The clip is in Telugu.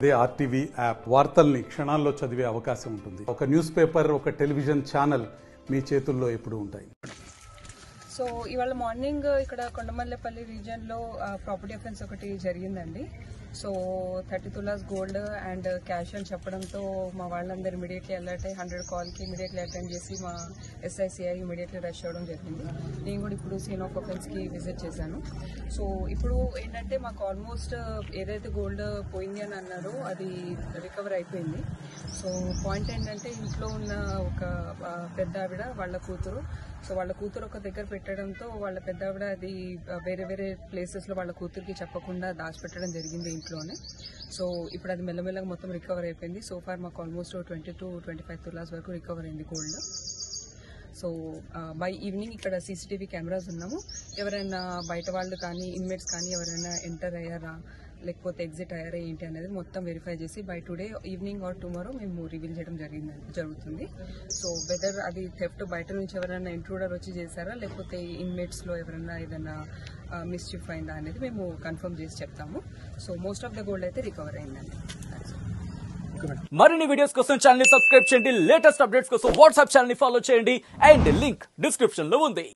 అదే ఆర్టీవీ యాప్ వార్తల్ని క్షణాల్లో చదివే అవకాశం ఉంటుంది. ఒక న్యూస్ పేపర్, ఒక టెలివిజన్ ఛానల్ మీ చేతుల్లో ఎప్పుడూ ఉంటాయి. సో ఇవాళ మార్నింగ్ ఇక్కడ కొండమల్లేపల్లి రీజియన్లో ప్రాపర్టీ అఫెన్స్ ఒకటి జరిగిందండి. So 30 tolas gold and cash అని చెప్పడంతో మా వాళ్ళందరూ ఇమీడియట్లీ అలర్ట్ అయ్యి 100 కాల్కి ఇమీడియట్లీ అటెండ్ చేసి మా SICI ఇమీడియట్లీ రష్ అవ్వడం జరిగింది. నేను కూడా ఇప్పుడు సీన్ ఆఫ్ అఫెన్స్కి విజిట్ చేశాను. సో ఇప్పుడు ఏంటంటే మాకు ఆల్మోస్ట్ ఏదైతే గోల్డ్ పోయింది అని అన్నారో అది రికవర్ అయిపోయింది. సో పాయింట్ ఏంటంటే ఇంట్లో ఉన్న ఒక పెద్ద ఆవిడ వాళ్ళ కూతురు, సో వాళ్ళ కూతురు ఒక దగ్గర పెట్టడంతో వాళ్ళ పెద్ద ఆవిడ అది వేరే వేరే ప్లేసెస్లో వాళ్ళ కూతురికి చెప్పకుండా దాచిపెట్టడం జరిగింది ఇంట్లోనే. సో ఇప్పుడు అది మెల్లమెల్లగా మొత్తం రికవర్ అయిపోయింది. సో ఫార్ మాకు ఆల్మోస్ట్ 20 to 25 తులాస్ వరకు రికవర్ అయింది గోల్డ్. సో బై ఈవినింగ్ ఇక్కడ CCTV కెమెరాస్ ఉన్నాము. ఎవరైనా బయట వాళ్ళు కానీ ఇన్మేట్స్ కానీ ఎవరైనా ఎంటర్ అయ్యారా లేకపోతే ఎగ్జిట్ అయ్యారా ఏంటి అనేది మొత్తం వెరిఫై చేసి by today evening or tomorrow మేము రివీల్ చేయడం జరుగుతుంది. సో వెదర్ అది థెఫ్ట్ బయట నుంచి ఎవరైనా ఇంట్రూడర్ వచ్చి చేశారా లేకపోతే ఇన్మేట్స్లో ఎవరైనా ఏదైనా మిస్చిఫ్ అయిందా అనేది మేము కన్ఫర్మ్ చేసి చెప్తాము. So most of the gold అయితే రికవర్ అయిందండి. మరిన్ని వీడియోస్ కోసం ఛానల్ ని సబ్స్క్రైబ్ చేయండి. లేటెస్ట్ అప్డేట్స్ కోసం వాట్సాప్ ఛానల్ ని ఫాలో చేయండి. అండ్ లింక్ డిస్క్రిప్షన్ లో ఉంది.